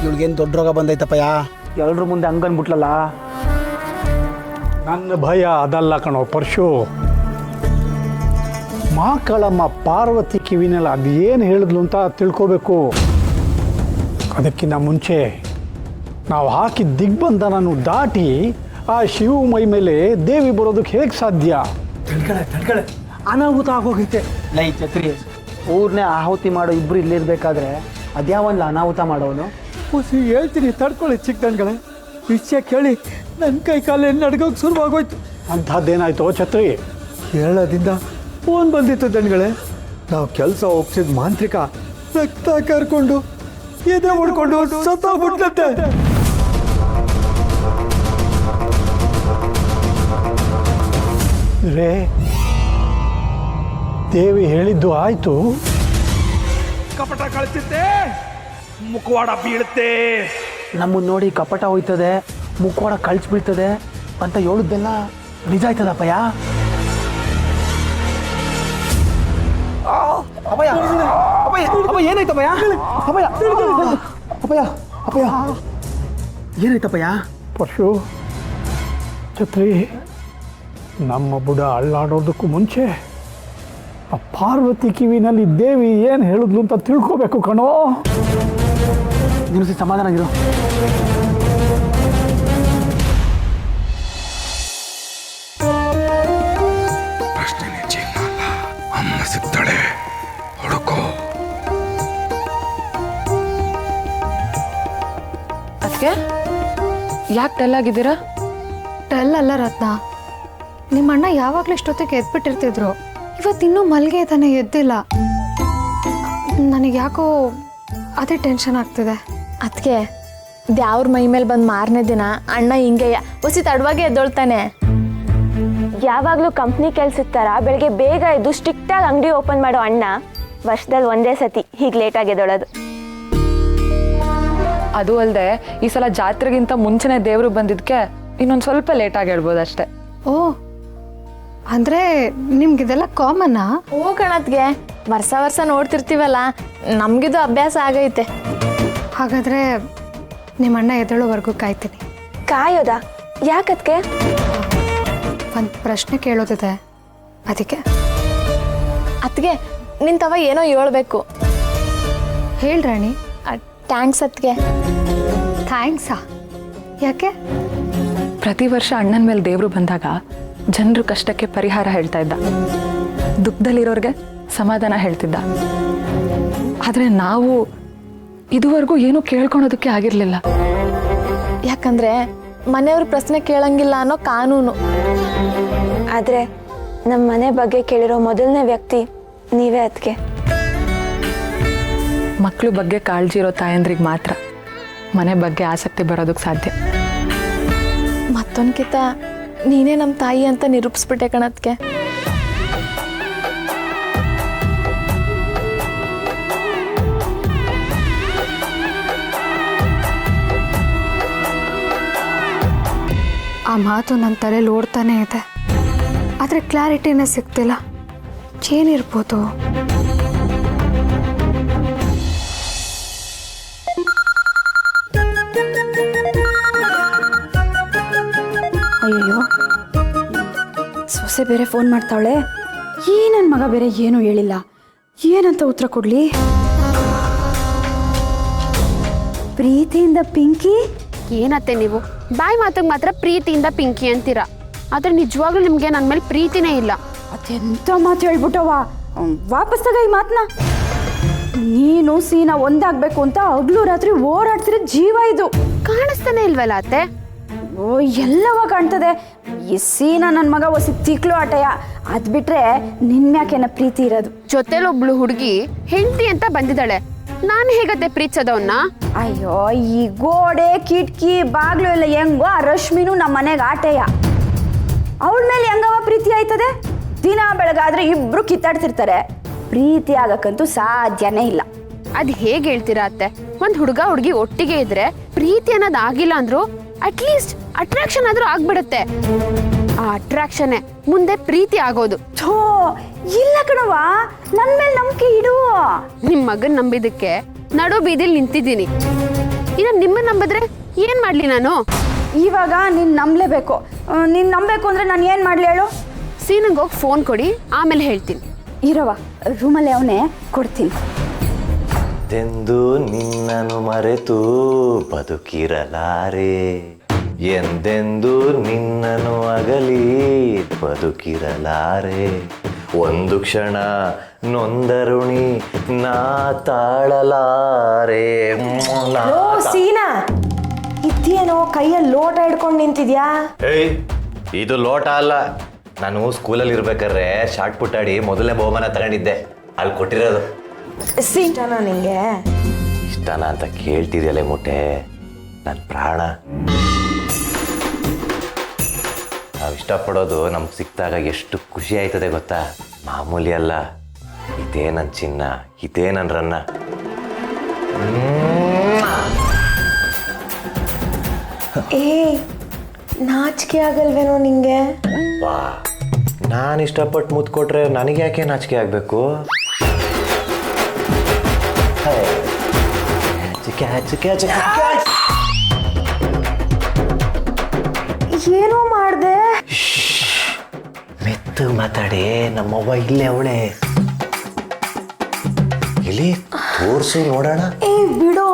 ಇವಳಿಗೇನು ದೊಡ್ಡ ರೋಗ ಬಂದೈತಪ್ಪಯ್ಯ, ಎಲ್ರ ಮುಂದೆ ಹಂಗನ್ಬಿಟ್ಲಲ್ಲ. ನನ್ನ ಭಯ ಅದಲ್ಲ ಕಣೋ ಪರಶು. ಮಕ್ಕಳಮ್ಮ ಪಾರ್ವತಿ ಕಿವಿನಲ್ಲಿ ಅದೇನು ಹೇಳಿದ್ಲು ಅಂತ ತಿಳ್ಕೋಬೇಕು. ಅದಕ್ಕಿಂತ ಮುಂಚೆ ನಾವು ಹಾಕಿದ ದಿಗ್ಬಂಧನನು ದಾಟಿ ಆ ಶಿವ ಮೈ ಮೇಲೆ ದೇವಿ ಬರೋದಕ್ಕೆ ಹೇಗೆ ಸಾಧ್ಯ? ತಡ್ಕಳೆ ಅನಾಹುತ ಆಗೋಗೈತೆ. ಲೈ ಛತ್ರಿ, ಊರನ್ನೇ ಆಹುತಿ ಮಾಡೋ ಇಬ್ರು ಇಲ್ಲಿರ್ಬೇಕಾದ್ರೆ ಅದ್ಯಾವಲ್ಲ ಅನಾಹುತ ಮಾಡೋನು? ಖುಷಿ ಹೇಳ್ತೀನಿ, ತಡ್ಕೊಳ್ಳಿ ಚಿಕ್ಕದನ್ಗಳೇ. ವಿಷಯ ಕೇಳಿ ನನ್ನ ಕೈ ಕಾಲು ನಡ್ಗೋಕೆ ಶುರುವಾಗೋಯ್ತು. ಅಂಥದ್ದೇನಾಯ್ತು ಛತ್ರಿ? ಕೇಳೋದಿಂದ ಫೋನ್ ಬಂದಿತ್ತು ದಣ್ಗಳೇ. ನಾವು ಕೆಲಸ ಒಪ್ಸಿದ ಮಾಂತ್ರಿಕ ರಕ್ತ ಕರ್ಕೊಂಡು ಎದೆ ಹೊಡ್ಕೊಂಡು ಸತ್ತೋಗ್ಬಿಟ್ಲಂತೆ. ರೇ, ದೇವಿ ಹೇಳಿದ್ದು ಆಯ್ತು. ಕಪಟ ಕಳಿಸುತ್ತೆ, ಮುಖವಾಡ ಬೀಳುತ್ತೆ. ನಮ್ಮನ್ನು ನೋಡಿ ಕಪಟ ಹೋಯ್ತದೆ, ಮುಖವಾಡ ಕಳ್ಸಿ ಬೀಳ್ತದೆ ಅಂತ ಹೇಳಿದ್ದೆಲ್ಲ ನಿಜ ಆಯ್ತದಪ್ಪಯ್ಯ. ಅಪ್ಪಯ್ಯ ಅಪ್ಪಯ್ಯ ಅಪ್ಪಯ್ಯ ಏನಾಯ್ತಪ್ಪಯ್ಯ? ಅಪ್ಪಯ್ಯ ಅಪ್ಪಯ್ಯ ಅಪ್ಪಯ್ಯ ಏನಾಯ್ತಪ್ಪಯ್ಯ? ಪರಶು, ಛತ್ರಿ, ನಮ್ಮ ಬುಡ ಅಳ್ಳಾಡೋದಕ್ಕೂ ಮುಂಚೆ ಆ ಪಾರ್ವತಿ ಕಿವಿನಲ್ಲಿ ದೇವಿ ಏನು ಹೇಳಿದ್ಲು ಅಂತ ತಿಳ್ಕೋಬೇಕು ಕಣೋ. ನೀನು ಸಮಾಧಾನ ಆಗಿರು. ಪ್ರಶ್ನೆ ಚಿನ್ನ ಅಲ್ಲ, ಅಮ್ಮ ಸಿಗ್ತಾಳೆ, ಹುಡುಕೋ. ಅದಕ್ಕೆ ಯಾಕೆ ಡಲ್ ಆಗಿದ್ದೀರಾ? ಡಲ್ ಅಲ್ಲ ರತ್ನ, ನಿಮ್ಮ ಅಣ್ಣ ಯಾವಾಗಲೂ ಇಷ್ಟೊತ್ತಿಗೆ ಎದ್ಬಿಟ್ಟಿರ್ತಿದ್ರು. ಇವತ್ತಿನ್ನೂ ಮಲ್ಗೆ ತಾನೇ ಎದ್ದಿಲ್ಲ. ನನಗೆ ಯಾಕೋ ಅದೇ ಟೆನ್ಷನ್ ಆಗ್ತಿದೆ. ಅದಕ್ಕೆ ದ್ಯಾವ್ರ ಮೈ ಮೇಲೆ ಬಂದು ಮಾರನೇ ದಿನ ಅಣ್ಣ ಹಿಂಗೆ ಹೊಸಿ ತಡವಾಗಿ ಎದ್ದೊಳ್ತಾನೆ. ಯಾವಾಗಲೂ ಕಂಪ್ನಿ ಕೆಲ್ಸತ್ತಾರ ಬೆಳಗ್ಗೆ ಬೇಗ ಎದ್ದು ಸ್ಟ್ರಿಕ್ಟಾಗಿ ಅಂಗಡಿ ಓಪನ್ ಮಾಡೋ ಅಣ್ಣ ವರ್ಷದಲ್ಲಿ ಒಂದೇ ಸತಿ ಹೀಗೆ ಲೇಟಾಗಿ ಎದ್ದೊಳೋದು. ಅದು ಅಲ್ಲದೆ ಈ ಸಲ ಜಾತ್ರೆಗಿಂತ ಮುಂಚೆನೇ ದೇವರು ಬಂದಿದ್ದಕ್ಕೆ ಇನ್ನೊಂದು ಸ್ವಲ್ಪ ಲೇಟಾಗಿ ಹೇಳ್ಬೋದು ಅಷ್ಟೇ. ಓ, ಅಂದರೆ ನಿಮ್ಗಿದೆಲ್ಲ ಕಾಮನ್ನಾ? ಹೋಗೋಣತ್ಗೆ ವರ್ಷ ನೋಡ್ತಿರ್ತೀವಲ್ಲ, ನಮಗಿದು ಅಭ್ಯಾಸ ಆಗೈತೆ. ಹಾಗಾದರೆ ನಿಮ್ಮ ಅಣ್ಣ ಎದ್ದೇಳೋವರೆಗೂ ಕಾಯ್ತೀನಿ. ಕಾಯೋದಾ? ಯಾಕದ್ಕೆ? ಒಂದು ಪ್ರಶ್ನೆ ಕೇಳೋದಿದೆ, ಅದಕ್ಕೆ. ಅದಕ್ಕೆ ನಿಂತವ ಏನೋ ಹೇಳ್ಬೇಕು. ಹೇಳ್ರಾಣಿ. ಥ್ಯಾಂಕ್ಸ್ ಅದಕ್ಕೆ. ಥ್ಯಾಂಕ್ಸಾ? ಯಾಕೆ? ಪ್ರತಿ ವರ್ಷ ಅಣ್ಣನ ಮೇಲೆ ದೇವರು ಬಂದಾಗ ಜನರು ಕಷ್ಟಕ್ಕೆ ಪರಿಹಾರ ಹೇಳ್ತಾ ಇದ್ದ, ದುಃಖದಲ್ಲಿರೋರಿಗೆ ಸಮಾಧಾನ ಹೇಳ್ತಿದ್ದ. ಆದರೆ ನಾವು ಇದುವರೆಗೂ ಏನೂ ಕೇಳ್ಕೊಳೋದಕ್ಕೆ ಆಗಿರಲಿಲ್ಲ. ಯಾಕಂದರೆ ಮನೆಯವ್ರ ಪ್ರಶ್ನೆ ಕೇಳಂಗಿಲ್ಲ ಅನ್ನೋ ಕಾನೂನು. ಆದರೆ ನಮ್ಮ ಮನೆ ಬಗ್ಗೆ ಕೇಳಿರೋ ಮೊದಲನೇ ವ್ಯಕ್ತಿ ನೀವೇ ಅದಕ್ಕೆ. ಮಕ್ಕಳು ಬಗ್ಗೆ ಕಾಳಜಿ ಇರೋ ತಾಯಂದ್ರಿಗೆ ಮಾತ್ರ ಮನೆ ಬಗ್ಗೆ ಆಸಕ್ತಿ ಬರೋದಕ್ಕೆ ಸಾಧ್ಯ. ಮತ್ತೊಂದ್ಕಿಂತ ನೀನೇ ನಮ್ಮ ತಾಯಿ ಅಂತ ನಿರೂಪಿಸ್ಬಿಟ್ಟೆ ಕಣದ್ಕೆ. ಆ ಮಾತು ನನ್ನ ತಲೆಯಲ್ಲಿ ಓಡ್ತಾನೆ ಇದೆ, ಆದರೆ ಕ್ಲಾರಿಟಿನೇ ಸಿಗ್ತಿಲ್ಲ. ಏನಿರ್ಬೋದು? ಅಯ್ಯೋ, ಸೊಸೆ ಬೇರೆ ಫೋನ್ ಮಾಡ್ತಾವಳೆ. ನನ್ನ ಮಗ ಬೇರೆ ಏನೂ ಹೇಳಿಲ್ಲ, ಏನಂತ ಉತ್ತರ ಕೊಡ್ಲಿ? ಪ್ರೀತಿಯಿಂದ ಪಿಂಕಿ. ಏನತ್ತೆ ನೀವು ಬಾಯಿ ಮಾತಿಗೆ ಮಾತ್ರ ಪ್ರೀತಿಯಿಂದ ಪಿಂಕಿ ಅಂತೀರಾ, ಆದ್ರೆ ನಿಜವಾಗ್ಲೂ ನಿಮ್ಗೆ ನನ್ನ ಮೇಲೆ ಪ್ರೀತಿನೇ ಇಲ್ಲ. ಅದೆಂತ ಮಾತು ಹೇಳ್ಬಿಟ್ಟವ? ವಾಪಸ್ ತಗ ಈ ಮಾತನ್ನ. ನೀನು ಸೀನಾ ಒಂದಾಗಬೇಕು ಅಂತ ಹಗಲು ರಾತ್ರಿ ಓಡಾಡ್ತಿರೋ ಜೀವ ಇದು. ಕಾಣಿಸ್ತಾನೆ ಇಲ್ವಲ್ಲ ಅತ್ತೆ? ಓ, ಎಲ್ಲವ ಕಾಣ್ತದೆ. ಈ ಸೀನಾ ನನ್ನ ಮಗ ಹೊಸ ತಿಕ್ಲು ಆಟಯ. ಅದ್ ಬಿಟ್ರೆ ನಿನ್ಮ್ಯಾಕೆನ ಪ್ರೀತಿ ಇರೋದು? ಜೊತೆಲೊಬ್ಳು ಹುಡುಗಿ ಹೆಂಡತಿ ಅಂತ ಬಂದಿದ್ದಾಳೆ, ನಾನು ಹೇಗತ್ತೆ ಪ್ರೀತಿಸೋದವನ್ನ? ಅಯ್ಯೋ, ಈ ಗೋಡೆ ಕಿಟಕಿ ಬಾಗ್ಲು ಎಲ್ಲ ಹೆಂಗೋ ಆ ರಶ್ಮಿನೂ ನಮ್ಮ ಮನೆಗೆ ಆಟೆಯ. ಅವಳ ಮೇಲೆ ಹೆಂಗವ ಪ್ರೀತಿ ಆಯ್ತದೆ? ದಿನ ಬೆಳಗಾದ್ರೆ ಇಬ್ರು ಕಿತ್ತಾಡ್ತಿರ್ತಾರೆ. ಪ್ರೀತಿ ಆಗಕ್ಕಂತೂ ಸಾಧ್ಯನೇ ಇಲ್ಲ. ಅದ್ ಹೇಗೆ ಹೇಳ್ತೀರಾ ಅತ್ತೆ? ಒಂದ್ ಹುಡುಗ ಹುಡುಗಿ ಒಟ್ಟಿಗೆ ಇದ್ರೆ ಪ್ರೀತಿ ಅನ್ನೋದು ಆಗಿಲ್ಲ ಅಂದ್ರು ಅಟ್ಲೀಸ್ಟ್ ಅಟ್ರಾಕ್ಷನ್ ಆದ್ರೂ ಆಗ್ಬಿಡುತ್ತೆ. ಆ ಅಟ್ರಾಕ್ಷನ್ ಮುಂದೆ ಪ್ರೀತಿ ಆಗೋದು. ಥೋ, ಇಲ್ಲ ಕಣವ, ನನ್ ಮೇಲೆ ನಂಬಿಕೆ ಇಡು. ನಿಮ್ ಮಗನ್ ನಂಬಿದಕ್ಕೆ ನಡು ಬೀದಿಲ್ ನಿಂತಿದ್ದೀನಿ. ಇನ್ನು ನಿಮ್ಮನ್ನ ನಂಬಿದ್ರೆ ಏನು ಮಾಡಲಿ ನಾನು? ಇವಾಗ ನೀನು ನಂಬಲೇಬೇಕು. ನೀನು ನಂಬಬೇಕು ಅಂದರೆ ನಾನು ಏನು ಮಾಡಲಿ ಹೇಳು? ಸೀನಂಗೆ ಹೋಗಿ ಫೋನ್ ಕೊಡಿ, ಆಮೇಲೆ ಹೇಳ್ತೀನಿ. ಇರವ ರೂಮಲ್ಲಿ ಅವನೇ ಕೊಡ್ತೀನಿ. ಎಂದೆಂದು ನಿನ್ನನ್ನು ಮರೆತು ಬದುಕಿರಲಾರೆ, ಎಂದೆಂದು ನಿನ್ನನ್ನು ಅಗಲಿ ಬದುಕಿರಲಾರೆ, ಒಂದು ಕ್ಷಣ ನೊಂದರುಣಿ ನಾ ತಾಳಲಾರೆ. ಸೀನಾ, ಇದೇನೋ ಕೈಯಲ್ಲಿ ಲೋಟ ಹಿಡ್ಕೊಂಡು ನಿಂತಿದ್ಯಾ? ಏಯ್, ಇದು ಲೋಟ ಅಲ್ಲ. ನಾನು ಸ್ಕೂಲಲ್ಲಿ ಇರ್ಬೇಕಾದ್ರೆ ಶಾರ್ಟ್ ಪುಟ್ಟಾಡಿ ಮೊದಲನೇ ಬಹುಮಾನ ತಗೊಂಡಿದ್ದೆ, ಅಲ್ಲಿ ಕೊಟ್ಟಿರೋದು. ಇಷ್ಟನಾ ನಿಂಗೆ? ಇಷ್ಟನ ಅಂತ ಕೇಳ್ತಿದ್ಯಲ್ಲ ಮುಟ್ಟೆ, ನನ್ನ ಪ್ರಾಣ. ನಾವು ಇಷ್ಟಪಡೋದು ನಮ್ಗೆ ಸಿಕ್ತಾಗ ಎಷ್ಟು ಖುಷಿ ಆಯ್ತದೆ ಗೊತ್ತಾ? ಮಾಮೂಲಿ ಅಲ್ಲ. ಇದೇ ನನ್ನ ಚಿನ್ನ, ಇದೇ ನನ್ನ ರನ್ನ. ಏ, ನಾಚಿಕೆ ಆಗಲ್ವೇನೋ ನಿಂಗೆ? ವಾ, ನಾನು ಇಷ್ಟಪಟ್ಟು ಮುದ್ದು ಕೊಟ್ರೆ ನನಗೆ ಯಾಕೆ ನಾಚಿಕೆ ಆಗಬೇಕು? ಏನೋ ಮಾಡ್ದೆ? ಮೆತ್ತು ಮಾತಾಡಿ, ನಮ್ಮವ್ವ ಇಲ್ಲೇ ಅವಳೆ. ಇಲ್ಲಿ ತೋರ್ಸು ನೋಡೋಣ. ಏ ಬಿಡೋ,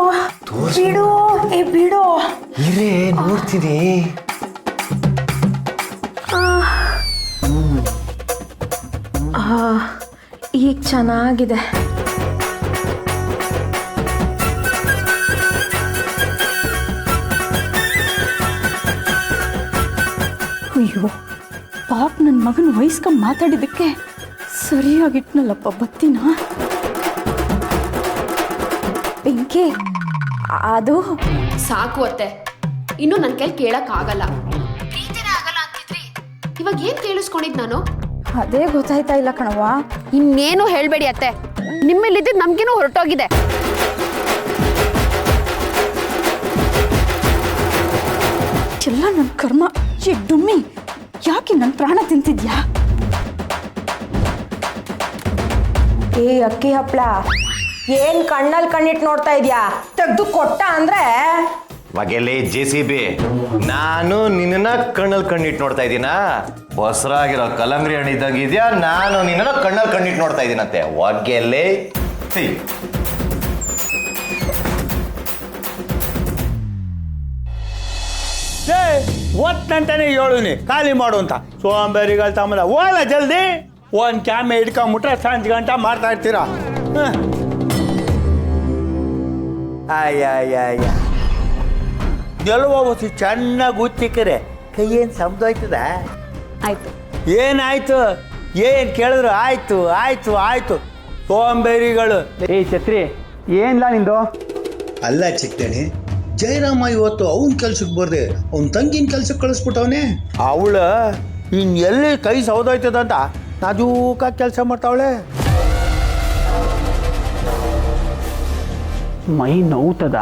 ಬಿಡೋ, ಏ ಬಿಡೋ. ಇರೇ ನೋಡ್ತೀನಿ. ಈಗ ಚೆನ್ನಾಗಿದೆ. ಅಯ್ಯೋ ಪಾಪ, ನನ್ನ ಮಗನ ವಯಸ್ಕೊಂಡು ಮಾತಾಡಿದ್ದಕ್ಕೆ ಸರಿಯಾಗಿಟ್ನಲ್ಲಪ್ಪ ಬತ್ತಿನ. ಬೆಂಕಿ, ಅದು ಸಾಕು ಅತ್ತೆ, ಇನ್ನು ನನ್ನ ಕೈಲಿ ಕೇಳಕ್ಕಾಗಲ್ಲ. ಪ್ರೀತಿನೇ ಆಗಲ್ಲ ಅಂತಿದ್ರಿ, ಇವಾಗ ಏನು ಕೇಳಿಸ್ಕೊಂಡಿದ್ ನಾನು? ಅದೇ ಗೊತ್ತಾಯ್ತಾ ಇಲ್ಲ ಕಣವ್ವ. ಇನ್ನೇನು ಹೇಳ್ಬೇಡಿ ಅತ್ತೆ, ನಿಮ್ಮಲ್ಲಿದ್ದು ನಮ್ಗೇನೋ ಹೊರಟೋಗಿದೆ. ಎಲ್ಲ ನನ್ನ ಕರ್ಮ. ಡುಮ್ಮಿ, ಯಾಕೆ ನನ್ನ ಪ್ರಾಣ ತಿಂತಿದ್ಯಾ? ಏ ಅಕ್ಕಿ ಹಪ್ಳ, ಏನ್ ಕಣ್ಣಲ್ಲಿ ಕಣ್ಣಿಟ್ಟು ನೋಡ್ತಾ ಇದ್ಯಾ? ತೆಗ್ದು ಕೊಟ್ಟ ಅಂದ್ರೆ ಮಗೆಲ್ಲಿ JCB, ನಾನು ನಿನ್ನ ಕಣ್ಣಲ್ಲಿ ಕಣ್ಣಿಟ್ಟು ನೋಡ್ತಾ ಇದ್ದೀನಾ? ಹೊಸರಾಗಿರೋ ಕಲಂಗ್ರಿ ಹಣ್ಣು ಇದ್ದಂಗಿದ್ಯಾ? ನಾನು ನಿನ್ನ ಕಣ್ಣಲ್ಲಿ ಕಣ್ಣಿಟ್ಟು ನೋಡ್ತಾ ಇದ್ದೀನಂತೆ. ಒಗೆಲ್ಲಿ ಒತ್ತಂತಾನೆ ಹೇಳುನಿ ಖಾಲಿ ಮಾಡು ಅಂತ. ಸೋಂಬೇರಿಗಳು ತಮ್ಮದ ಹೋಗಲ್ಲ ಜಲ್ದಿ. ಒಂದು ಕ್ಯಾಮೆ ಹಿಡ್ಕೊಂಬಿಟ್ರೆ ಸಂಜೆ ಗಂಟ ಮಾಡ್ತಾ ಇರ್ತೀರಾ. ಅಯ್ಯ ಗೆಲುವ ಹೊಸಿ ಚೆನ್ನಾಗಿ ಉಚ್ಚಿಕ್ಕರೆ ಕೈ ಏನು ಸಮದೋಯ್ತದ? ಆಯ್ತು. ಏನಾಯ್ತು? ಏನು ಕೇಳಿದ್ರು ಆಯ್ತು ಆಯ್ತು ಆಯ್ತು. ಸೋಂಬೇರಿಗಳು. ಏ ಛತ್ರಿ, ಏನಿಲ್ಲ ನಿಂದು? ಅಲ್ಲ ಚಿಕ್ಕಣಿ, ಜಯರಾಮ ಇವತ್ತು ಅವನ ಕೆಲ್ಸಕ್ಕೆ ಬರ್ದೆ ಅವನ ತಂಗಿನ ಕೆಲ್ಸಕ್ಕೆ ಕಳಿಸ್ಬಿಟ್ಟವನೇ. ಅವಳು ಇನ್ನು ಎಲ್ಲಿ ಕೈ ಸೌದೋಯ್ತದಂತ ನಾಜೂಕ ಕೆಲಸ ಮಾಡ್ತಾವಳೆ. ಮೈ ನೋವ್ತದ?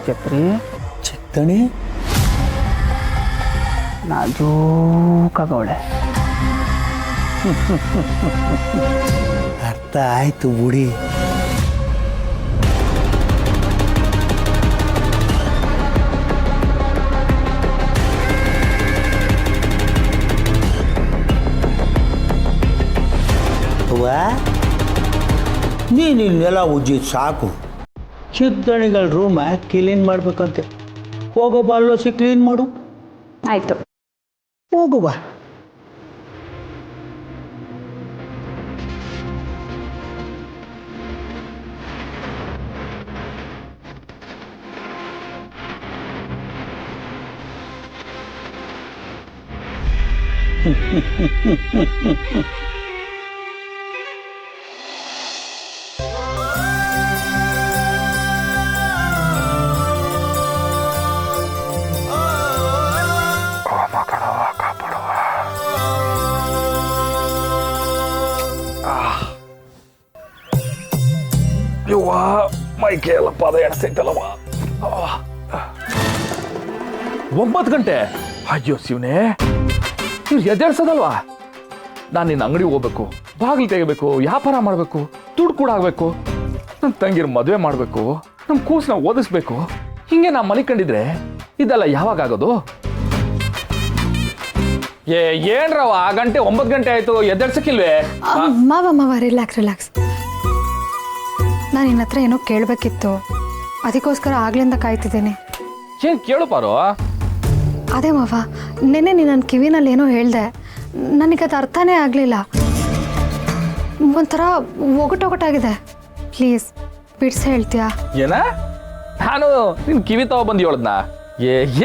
ಛತ್ರಿ, ಚಿಕ್ಕಣಿ ನಾಜೂಕಾಗವಳೆ. ಅರ್ಥ ಆಯ್ತು ಬುಡಿ. ನೀನು ಇಲ್ಲೆಲ್ಲ ಉಜ್ಜಿ ಸಾಕು. ಚಿಕ್ಕದಣಿಗಳ ರೂಮ ಕ್ಲೀನ್ ಮಾಡ್ಬೇಕಂತೆ. ಹೋಗೋಬ ಅಲ್ಲೋಸಿ ಕ್ಲೀನ್ ಮಾಡು. ಆಯ್ತು, ಹೋಗುವ. ಯವ್ವ, ಮೈಕೆ ಎಲ್ಲ ಪಾದ ಎಡ್ಸೈತಲ್ಲವ. 9 ಗಂಟೆ? ಅಯ್ಯೋ ಶಿವನೇ, ಒಂಚೂರು ಎದ್ದೇಳ್ಸೋದಲ್ವಾ? ನಾನು ನಿನ್ನ ಅಂಗಡಿ ಹೋಗ್ಬೇಕು, ಬಾಗಿಲು ತೆಗಿಬೇಕು, ವ್ಯಾಪಾರ ಮಾಡಬೇಕು, ದುಡ್ಡು ಕೂಡ ಆಗಬೇಕು, ನನ್ನ ತಂಗಿರ ಮದುವೆ ಮಾಡಬೇಕು, ನಮ್ಮ ಕೂಸನ್ನ ಓದಿಸ್ಬೇಕು. ಹಿಂಗೆ ನಾ ಮಲಿಕೊಂಡಿದ್ರೆ ಇದೆಲ್ಲ ಯಾವಾಗ ಆಗೋದು? ಏನ್ರವ ಗಂಟೆ 9 ಗಂಟೆ ಆಯ್ತು, ಎದ್ದೇಳ್ಸಕ್ಕಿಲ್ವೇ? ಮಾವ ರಿಲ್ಯಾಕ್ಸ್. ನಾನು ನಿನ್ನ ಹತ್ರ ಏನೋ ಕೇಳಬೇಕಿತ್ತು, ಅದಕ್ಕೋಸ್ಕರ ಆಗ್ಲಿಂದ ಕಾಯ್ತಿದ್ದೀನಿ. ಏನ್ ಕೇಳು ಪಾರು? ಅದೇ ಮಾವ, ನೆನ್ನೆ ನೀನು ನನ್ನ ಕಿವಿನಲ್ಲಿ ಏನೋ ಹೇಳ್ದೆ, ನನಗದು ಅರ್ಥನೇ ಆಗಲಿಲ್ಲ. ಒಂಥರ ಒಗಟೊಗಟಾಗಿದೆ. ಪ್ಲೀಸ್ ಬಿಡ್ಸಿ ಹೇಳ್ತೀಯಾ? ಏನ? ನಾನು ನಿನ್ ಕಿವಿ ತಗೋ ಬಂದು ಹೇಳದ್ನ?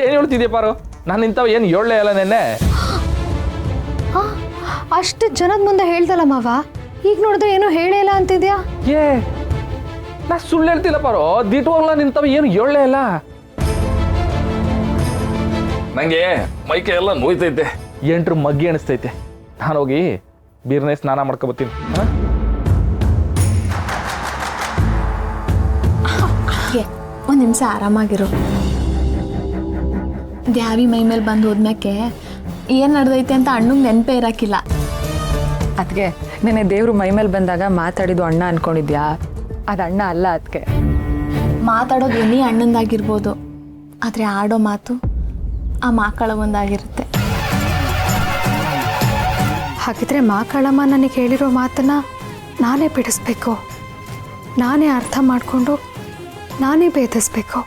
ಏನ್ ಹೇಳ್ತಿದ್ಯಾ ಪಾರು? ನಾನು ಇಂಥವ್ ಏನು ಹೇಳಲೇ ಅಲ್ಲ ನೆನ್ನೆ. ಅಷ್ಟು ಜನದ ಮುಂದೆ ಹೇಳ್ದಲ್ಲ ಮಾವ, ಈಗ ನೋಡಿದ್ರೆ ಏನೋ ಹೇಳೇ ಇಲ್ಲ ಅಂತಿದ್ಯಾ? ನಾ ಸುಳ್ಳು ಹೇಳ್ತಿಲ್ಲ ಪಾರು, ದಿಟ್ಟವಾಗ್ಲ ನಿಂತವ ಏನು ಹೇಳಲೇ ಇಲ್ಲ. ನಂಗೆ ಮೈಕೈ ಎಲ್ಲ ನೋಯ್ತೈತೆ, ಎಂಟ್ರು ಮಗ್ಗಿ ಅನಿಸ್ತೈತೆ. ನಾನು ಹೋಗಿ ಬೀರ್ನೇ ಸ್ನಾನ ಮಾಡ್ಕೊಬತ್ತೀನಿ. ಒಂದು ನಿಮಿಷ ಆರಾಮಾಗಿರು. ದ್ಯಾವಿ ಮೈ ಮೇಲೆ ಬಂದು ಹೋದ್ಮ್ಯಾಕೆ ಏನು ನಡೆದೈತೆ ಅಂತ ಅಣ್ಣಂಗೆ ನೆನಪೇ ಇರಾಕಿಲ್ಲ. ಅದಕ್ಕೆ ನೆನೆ ದೇವ್ರು ಮೈ ಮೇಲೆ ಬಂದಾಗ ಮಾತಾಡಿದ್ದು ಅಣ್ಣ ಅನ್ಕೊಂಡಿದ್ಯಾ? ಅದು ಅಣ್ಣ ಅಲ್ಲ. ಅದಕ್ಕೆ ಮಾತಾಡೋದು ಏನೇ ಅಣ್ಣಂದಾಗಿರ್ಬೋದು, ಆದರೆ ಆಡೋ ಮಾತು ಆ ಮಾಕಳಗೊಂದಾಗಿರುತ್ತೆ. ಹಾಗಿದ್ರೆ ಮಾಕಳಮ್ಮ ನನಗೆ ಹೇಳಿರೋ ಮಾತನ್ನ ನಾನೇ ಬಿಡಿಸ್ಬೇಕು, ನಾನೇ ಅರ್ಥ ಮಾಡಿಕೊಂಡು ನಾನೇ ಭೇದಿಸ್ಬೇಕು.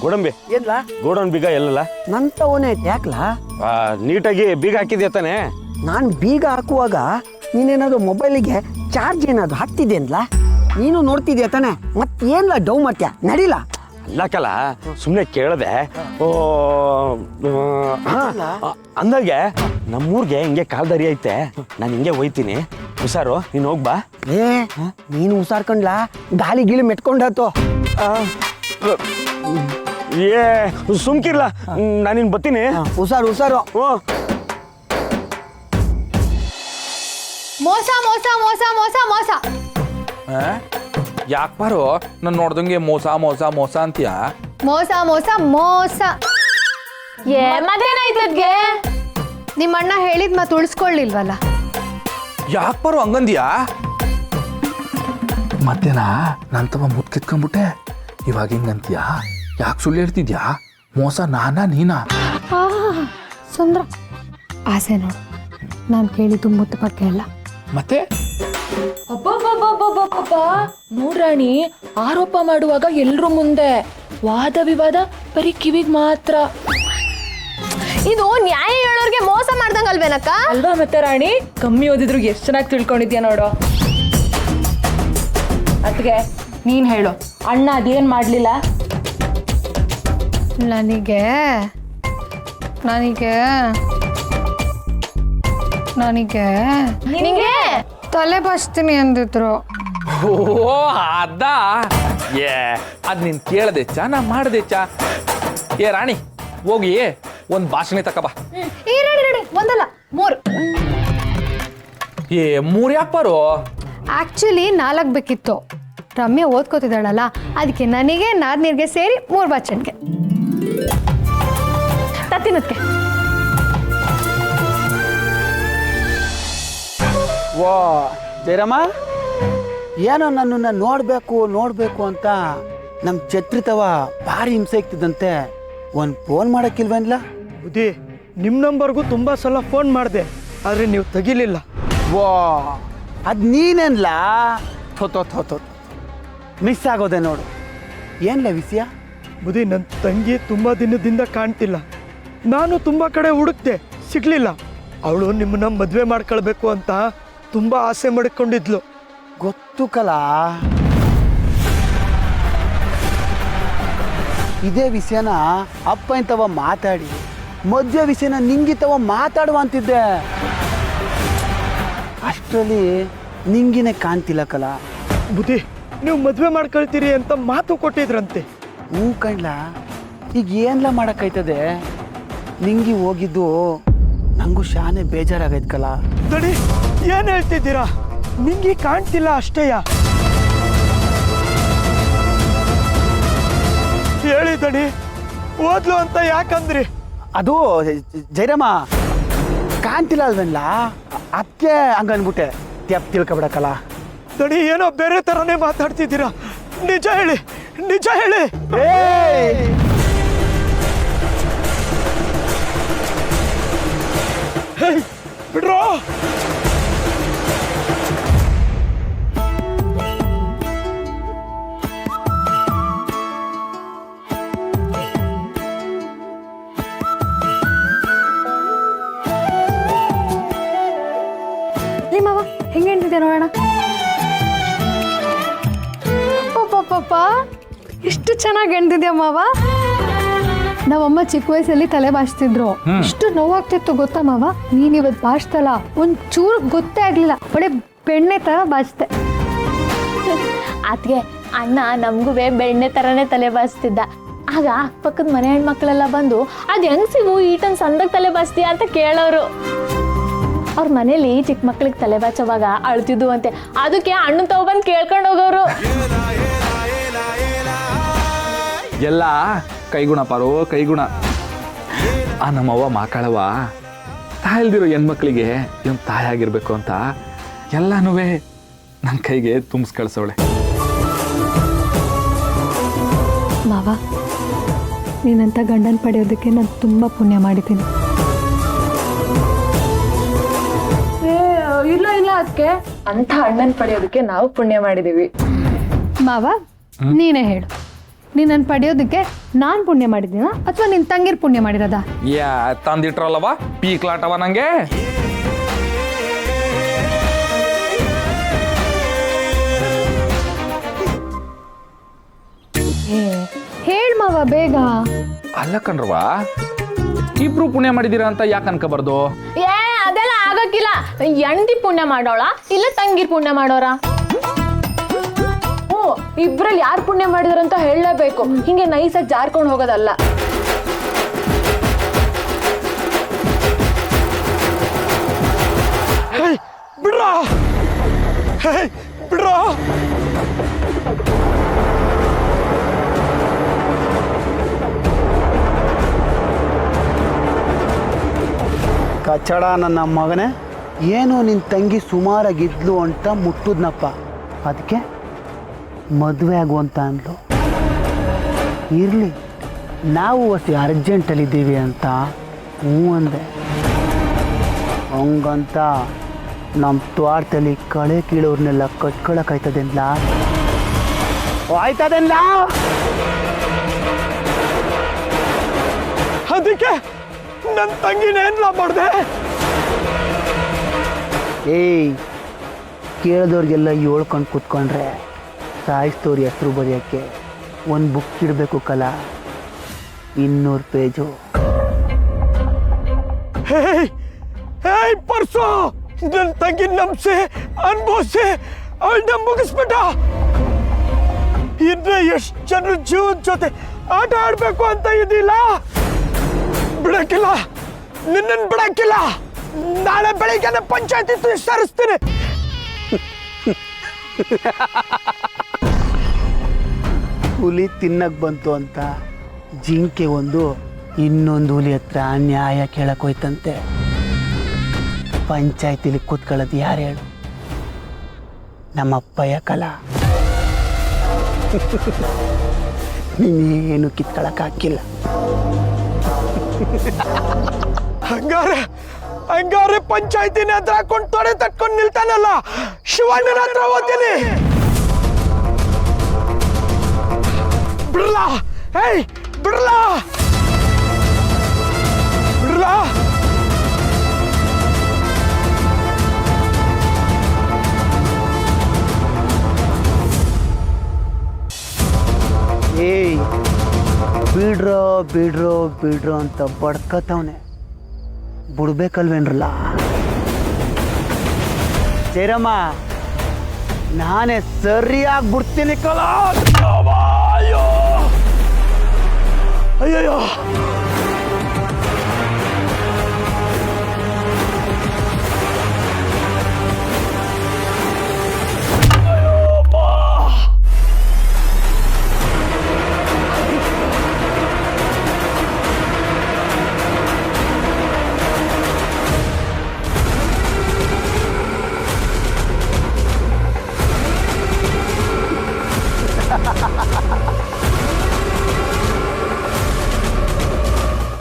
ಗೋಡಂಬಿ ಏನ್ಲ ಗೋಡನ್ ಬೀಗ ಎಲ್ಲಲ್ಲ ನಂತವನೇ ಐತೆ ಯಾಕ್ಲ? ನೀಟಾಗಿ ಬೀಗ ಹಾಕಿದ್ಯಾ ತಾನೆ? ನಾನು ಬೀಗ ಹಾಕುವಾಗ ನೀನೇನಾದ್ರು ಮೊಬೈಲಿಗೆ ಚಾರ್ಜ್ ಏನಾದ್ರು ಹಾಕ್ತಿದ್ಯೇನ್ಲ? ನೀನು ನೋಡ್ತಿದ್ಯಾ ತಾನೆ, ಮತ್ತೇನ್ಲ ಡೌ ಮಾಡ್ತೀಯ? ನಡಿಲ್ಲ. ಅಲ್ಲಕ್ಕಲ್ಲ, ಸುಮ್ಮನೆ ಕೇಳದೆ. ಅಂದಾಗೆ ನಮ್ಮೂರ್ಗೆ ಹಿಂಗೆ ಕಾಲ್ದಾರಿ ಐತೆ, ನಾನು ಹಿಂಗೆ ಹೋಯ್ತೀನಿ. ಹುಷಾರು, ನೀನು ಹೋಗ್ಬಾ. ನೀನು ಹುಷಾರ್ಕೊಂಡ್ಲ, ಗಾಳಿ ಗಿಳಿ ಮೆಟ್ಕೊಂಡಾತು. ಸುಮ್ಕಿರ್ಲ, ನಾನಿನ್ ಬರ್ತೀನಿ. ಹುಷಾರು. ಮೋಸ ಮೋಸ ಮೋಸ ಮೋಸ ಮೋಸ. ಯಾಕೆ ಪಾರು ನಾನು ನೋಡ್ದಂಗೆ ಮೋಸ ಮೋಸ ಮೋಸ ಅಂತೀಯ? ಮೋಸ ಮೋಸ ಮೋಸ. ಮತ್ತೇನಾಯ್ತದ್ಗೆ? ನಿಮ್ಮ ಅಣ್ಣ ಹೇಳಿದ ಮಾತು ಉಳಿಸ್ಕೊಳ್ಳಿಲ್ವಲ್ಲ? ಯಾಕೆ ಪಾರು ಹಂಗಂದ್ಯಾ? ಮತ್ತೇನಾ ನಾನು ತಮ್ಮ ಮುತ್ ಕಿತ್ಕೊಂಡ್ಬಿಟ್ಟೆ, ಇವಾಗ ಹಿಂಗಂತೀಯಾ? ಯಾಕೆ ಸುಳ್ಳು ಹೇಳ್ತಿದ್ಯಾ? ಮೋಸ ನಾನಾ ನೀನಾ? ಸುಂದ್ರ, ಆಸೆ ನೋಡು, ನಾನು ಕೇಳಿದ್ದು ಮುತ್ತು ಬಗ್ಗೆ ಅಲ್ಲ. ಮತ್ತೆ ನೋಡ್ರಾಣಿ, ಆರೋಪ ಮಾಡುವಾಗ ಎಲ್ರೂ ಮುಂದೆ, ವಾದ ವಿವಾದ ಬರೀ ಕಿವಿಗ್ ಮಾತ್ರ. ಇದು ನ್ಯಾಯ ಹೇಳೋರ್ಗೆ ಮೋಸ ಮಾಡ್ದಂಗಲ್ವೇನಕ್ಕ? ಅಲ್ವಾ ಮತ್ತೆ ರಾಣಿ? ಕಮ್ಮಿ ಓದಿದ್ರು ಎಷ್ಟು ಚೆನ್ನಾಗಿ ತಿಳ್ಕೊಂಡಿದ್ಯಾ ನೋಡು. ಅದಕ್ಕೆ ನೀನ್ ಹೇಳು, ಅಣ್ಣ ಅದೇನ್ ಮಾಡ್ಲಿಲ್ಲ? ನನಗೆ ನಿನಗೆ ತಲೆ ಬಸ್ತೀನಿ ಅಂದಿದ್ರು. ಓ ಅದ ಅದ್ ನೀನ್ ಕೇಳದೆಚ್ಚ, ನಾ ಮಾಡದೆಚ್ಚ. ರಾಣಿ, ಹೋಗಿ ಒಂದ್ ಭಾಷಣ ತಕಬಾ. ಒಂದಲ್ಲ 3. 3 ಯಾಕೆ ಪಾರು? ಆಕ್ಚುಲಿ 4 ಬೇಕಿತ್ತು. ರಮ್ಯಾ ಓದ್ಕೋತಿದ್ದಾಳಲ್ಲ, ಅದಕ್ಕೆ ನನಗೆ ನಾದ್ನೀರ್ಗೆ ಸೇರಿ 3 ಭಾಷಣಕ್ಕೆ. ತತ್ತಿನಕ್ಕೆ ವಾ ಜಯರಾಮ, ಏನೋ ನನ್ನನ್ನು ನೋಡಬೇಕು ಅಂತ ನಮ್ಮ ಛತ್ರಿತವ ಭಾರಿ ಹಿಂಸೆ ಆಗ್ತಿದ್ದಂತೆ. ಒಂದು ಫೋನ್ ಮಾಡೋಕ್ಕಿಲ್ವೇನ್ಲ? ಬುದ್ಧಿ, ನಿಮ್ಮ ನಂಬರ್ಗೂ ತುಂಬ ಸಲ ಫೋನ್ ಮಾಡಿದೆ, ಆದರೆ ನೀವು ತೆಗಿಲಿಲ್ಲ. ವಾ, ಅದು ನೀನೇನ್ಲ? ಥೋ ಮಿಸ್ ಆಗೋದೆ ನೋಡು. ಏನ್ಲ ವಿಷಯ? ಬುದ್ಧಿ, ನನ್ನ ತಂಗಿ ತುಂಬ ದಿನದಿಂದ ಕಾಣ್ತಿಲ್ಲ. ನಾನು ತುಂಬ ಕಡೆ ಹುಡುಕ್ತೆ, ಸಿಗ್ಲಿಲ್ಲ. ಅವಳು ನಿಮ್ಮನ್ನ ಮದುವೆ ಮಾಡ್ಕೊಳ್ಬೇಕು ಅಂತ ತುಂಬ ಆಸೆ ಮಾಡಿಕೊಂಡಿದ್ಲು. ಗೊತ್ತು ಕಲ. ಇದೇ ವಿಷಯನ ಅಪ್ಪ ಇಂತವ ಮಾತಾಡಿ ಮದುವೆ ವಿಷಯನ ನಿಂಗಿತವ ಮಾತಾಡುವ ಅಂತಿದ್ದೆ. ಅಷ್ಟರಲ್ಲಿ ನಿಂಗಿನೇ ಕಾಣ್ತಿಲ್ಲ ಕಲ. ಬುದ್ಧಿ, ನೀವು ಮದುವೆ ಮಾಡ್ಕೊಳ್ತೀರಿ ಅಂತ ಮಾತು ಕೊಟ್ಟಿದ್ರಂತೆ. ಹ್ಞೂ ಕಣ್ಲ, ಈಗ ಏನ್ಲ ಮಾಡೋಕ್ಕಾಯ್ತದೆ? ನಿಂಗಿ ಹೋಗಿದ್ದು ನಂಗೂ ಶಾನೆ ಬೇಜಾರಾಗೈತ್ ಕಲ. ದಡಿ, ಏನು ಹೇಳ್ತಿದ್ದೀರಾ? ನಿಂಗೆ ಕಾಣ್ತಿಲ್ಲ ಅಷ್ಟೇಯ? ಹೇಳಿ ದಣಿ, ಓದ್ಲು ಅಂತ ಯಾಕಂದ್ರಿ? ಅದು ಜೈರಮ್ಮ ಕಾಣ್ತಿಲ್ಲ ಅಲ್ವೇನ್ಲ, ಅದಕ್ಕೆ ಹಂಗನ್ಬಿಟ್ಟೆ. ತಿಳ್ಕೊಬಿಡಕ್ಕಲ್ಲ ದಣಿ, ಏನೋ ಬೇರೆ ಥರನೇ ಮಾತಾಡ್ತಿದ್ದೀರಾ. ನಿಜ ಹೇಳಿ, ನಿಜ ಹೇಳಿ. ಬಿಡ್ರೋ. ಮಾವ ಹೆಂಗೆ ಹೇಳ್ತಿದ್ದೆ ನೋಡೋಣ. ಪಾಪ ಎಷ್ಟು ಚೆನ್ನಾಗಿ ಎಣ್ತಿದ್ಯಾ ಮಾವ. ನಾವಮ್ಮ ಚಿಕ್ಕ ವಯಸ್ಸಲ್ಲಿ ತಲೆ ಬಾಚ್ತಿದ್ರು, ಎಷ್ಟು ನೋವಾಗ್ತಿತ್ತು ಗೊತ್ತಾ ಮಾವ. ನೀನ್ ಇವತ್ತು ಬಾಚ್ತಲ್ಲ, ಒಂದ್ ಚೂರು ಗೊತ್ತೇ ಆಗ್ಲಿಲ್ಲ, ಬರೀ ಬೆಣ್ಣೆ ತರ ಬಾಚ್ತೆ. ಅದಕ್ಕೆ ಅಣ್ಣ ನಮಗೂ ಬೆಣ್ಣೆ ಥರನೇ ತಲೆ ಬಾಚ್ತಿದ್ದ. ಆಗ ಅಕ್ಕಪಕ್ಕದ ಮನೆ ಹೆಣ್ಮಕ್ಳೆಲ್ಲ ಬಂದು ಅದು ಹೆಂಗ್ ಸಿಗು ಈಟನ್ ಸಂದಾಗ ತಲೆ ಬಾಚ್ತೀಯ ಅಂತ ಕೇಳೋರು. ಅವ್ರ ಮನೇಲಿ ಚಿಕ್ಕ ಮಕ್ಳಿಗೆ ತಲೆ ಬಾಚೋವಾಗ ಅಳ್ತಿದ್ವು ಅಂತೆ, ಅದಕ್ಕೆ ಅಣ್ಣ ತಗೊಬಂದು ಕೇಳ್ಕೊಂಡು ಹೋಗೋರು. ಎಲ್ಲ ಕೈಗುಣ ಪಾರೋ, ಕೈಗುಣ. ಆ ನಮ್ಮವ್ವ ಮಾಕಾಳವ್ವ ತಾಯಿಲ್ದಿರೋ ಹೆಣ್ಮಕ್ಳಿಗೆ ಇವನ್ ತಾಯಿ ಆಗಿರ್ಬೇಕು ಅಂತ ಎಲ್ಲನೂ ನನ್ನ ಕೈಗೆ ತುಂಬಿಸ್ ಕಳ್ಸವಳೆ. ಮಾವ, ನೀನಂತ ಗಂಡನ ಪಡೆಯೋದಕ್ಕೆ ನಾನು ತುಂಬ ಪುಣ್ಯ ಮಾಡಿದ್ದೀನಿ. ಇಲ್ಲ ಅದಕ್ಕೆ ಅಂತ ಅಣ್ಣನ್ ಪಡೆಯೋದಕ್ಕೆ ನಾವು ಪುಣ್ಯ ಮಾಡಿದೀವಿ. ಮಾವ, ನೀನೇ ಹೇಳು, ನೀನನ್ನು ಪಡೆಯೋದಕ್ಕೆ ನಾನು ಪುಣ್ಯ ಮಾಡಿದ್ದೀನ ಅಥವಾ ನಿನ್ನ ತಂಗಿರ್ ಪುಣ್ಯ ಮಾಡಿರೋದಾ? ಯಾ ತಂದಿಟ್ರಲ್ಲವ ಪೀಕ್ಲಾಟವ ನಂಗೆ. ಹೇಳ್ ಮಾವ ಬೇಗ. ಅಲ್ಲ ಕಣ್ರವ, ಇಬ್ರು ಪುಣ್ಯ ಮಾಡಿದೀರ ಅಂತ ಯಾಕೆ ಅನ್ಕೋಬಾರ್ದು? ಅದೆಲ್ಲ ಆಗಕ್ಕಿಲ್ಲ. ಎಂಟಿ ಪುಣ್ಯ ಮಾಡೋಳ ಇಲ್ಲ ತಂಗಿರ್ ಪುಣ್ಯ ಮಾಡೋರ? ಇಬ್ರಲ್ಲಿ ಯಾರು ಪುಣ್ಯ ಮಾಡಿದಾರಂತ ಹೇಳಲೇಬೇಕು. ಹಿಂಗೆ ನೈಸಾಗಿ ಜಾರ್ಕೊಂಡು ಹೋಗೋದಲ್ಲ. ಬಿಡ್ರಾ, ಬಿಡ್ರಾ. ಕಚ್ಚಡ ನನ್ನ ಮಗನೇ, ಏನು ನಿನ್ನ ತಂಗಿ ಸುಮಾರಾಗಿದ್ಲು ಅಂತ ಮುಟ್ಟಿದ್ನಪ್ಪ, ಅದಕ್ಕೆ ಮದುವೆ ಆಗುವಂತ ಅಂದ್ಲು. ಇರಲಿ, ನಾವು ಅಷ್ಟು ಅರ್ಜೆಂಟಲ್ಲಿದ್ದೀವಿ ಅಂತ ಹ್ಞೂ ಅಂದೆ. ಹಂಗಂತ ನಮ್ಮ ತ್ವಾಟದಲ್ಲಿ ಕಳೆ ಕೀಳೋರ್ನೆಲ್ಲ ಕಟ್ಕೊಳಕ್ಕಾಯ್ತದೆಲ್ಲ ಆಯ್ತದೆಲ್ಲ. ಅದಕ್ಕೆ ನನ್ನ ತಂಗಿನೇನ್ಲ ಮಾಡಿದೆ? ಏಯ್, ಕೇಳಿದವ್ರಿಗೆಲ್ಲ ಹೇಳ್ಕೊಂಡು ಕೂತ್ಕೊಂಡ್ರೆ ಸಾಯಿಸ್ತವ್ರ ಹೆಸರು ಬರೆಯೋಕ್ಕೆ ಒಂದು ಬುಕ್ ಇಡಬೇಕು ಕಲ, 200 ಪೇಜು. ಪರ್ಸು ನನ್ನ ತಂಗಿ ನಂಬಿಸಿ ಅನ್ಭವಿಸಿ ಅವಳನ್ನ ಮುಗಿಸ್ಬಿಟ್ಟ. ಇನ್ನು ಎಷ್ಟು ಜನರ ಜೀವದ ಜೊತೆ ಆಟ ಆಡ್ಬೇಕು ಅಂತ ಇದಿಲ್ಲ. ಬಿಡಕ್ಕಿಲ್ಲ, ನಿನ್ನನ್ನು ಬಿಡಕ್ಕಿಲ್ಲ. ನಾಳೆ ಬೆಳಿಗ್ಗೆ ಪಂಚಾಯತಿ ವಿಸ್ತರಿಸ್ತೀನಿ. ಹುಲಿ ತಿನ್ನಕ್ಕೆ ಬಂತು ಅಂತ ಜಿಂಕೆ ಒಂದು ಇನ್ನೊಂದು ಹುಲಿ ಹತ್ರ ನ್ಯಾಯ ಕೇಳಕ್ಕೋಯ್ತಂತೆ. ಪಂಚಾಯತಿಲಿ ಕೂತ್ಕೊಳ್ಳೋದು ಯಾರು ಹೇಳು? ನಮ್ಮಪ್ಪಯ್ಯ ಕಲ. ನೀನೇನು ಕಿತ್ಕೊಳಕ್ಕಾಗಿಲ್ಲ. ಹಂಗಾರೆ ಪಂಚಾಯತಿನ ಹತ್ರ ಹಾಕೊಂಡು ತೊಡೆ ತಟ್ಕೊಂಡು ನಿಲ್ತಾನಲ್ಲ, ಶಿವಣ್ಣನ ಹತ್ರ ಓದ್ತೀನಿ. ಬಿಡ್ಲಾ? ಏಯ್ ಬಿಡ್ಲಾ, ಬಿಡ್ಲಾ. ಏಯ್, ಬಿಡ್ರೋ ಬಿಡ್ರೋ ಬಿಡ್ರೋ ಅಂತ ಬಡ್ಕತ್ತವನೆ, ಬಿಡ್ಬೇಕಲ್ವೇನ್ರಲ್ಲ? ಜೈರಮ್ಮ, ನಾನೇ ಸರಿಯಾಗಿ ಬಿಡ್ತೀನಿ ಕಲ. ಅಯ್ಯಯ್ಯೋ,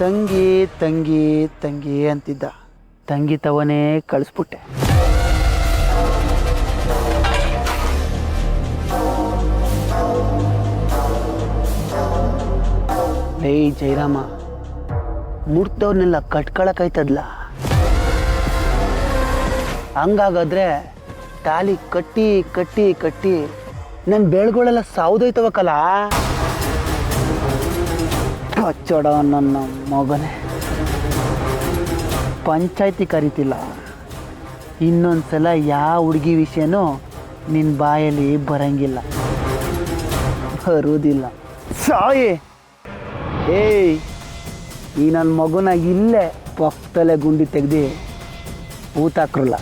ತಂಗಿ ತಂಗಿ ತಂಗಿ ಅಂತಿದ್ದ. ತಂಗಿ ತವನೇ ಕಳಿಸ್ಬಿಟ್ಟೆ. ಲೇ ಜೈರಾಮ, ಮುಡ್ತವ್ರನ್ನೆಲ್ಲ ಕಟ್ಕೊಳಕಾಯ್ತದ್ಲ. ಹಂಗಾಗಾದ್ರೆ ತಾಲಿ ಕಟ್ಟಿ ಕಟ್ಟಿ ಕಟ್ಟಿ ನನ್ನ ಬೆಳ್ಗಳೆಲ್ಲ ಸಾವ್ದೋಯ್ತವಕ್ಕಲ್ಲ. ಹಚ್ಚೋಡ ನನ್ನ ಮಗನೇ, ಪಂಚಾಯ್ತಿ ಕರೀತಿಲ್ಲ. ಇನ್ನೊಂದ್ಸಲ ಯಾವ ಹುಡುಗಿ ವಿಷಯನೂ ನಿನ್ನ ಬಾಯಲ್ಲಿ ಬರಂಗಿಲ್ಲ, ಬರುವುದಿಲ್ಲ. ಸಾಯಿ ಏಯ್, ಈ ನನ್ನ ಮಗುನ ಇಲ್ಲೇ ಪಕ್ಕದಲ್ಲೇ ಗುಂಡಿ ತೆಗ್ದು ಊತಾಕ್ರಲ್ಲ.